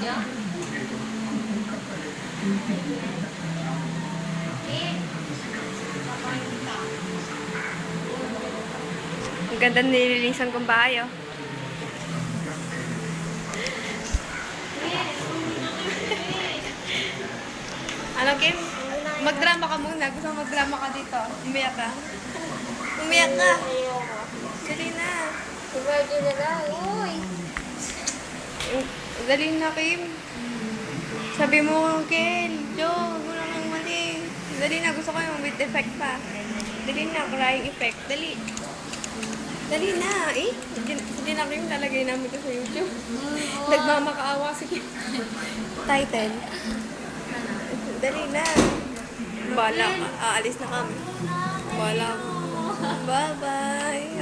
Ang ganda nililinisan kong bahay, oh. Ano, Kim? Magdrama ka muna. Gusto mo magdrama ka dito. Umiyak ka. Umiyak ka. Dali na. Ready na lang. Uy! Dali na, Kim. Sabi mo, Kel, Jo, wala nang mali. Dali na, gusto ko yung with effect pa. Dali na, crying effect. Dali. Dali na. Hindi na, Kim, lalagay namin ito sa YouTube. Nagmamakaawa si Kim. Title. Dali na. Bala ka. Aalis na kami. Bala ko. Bye-bye.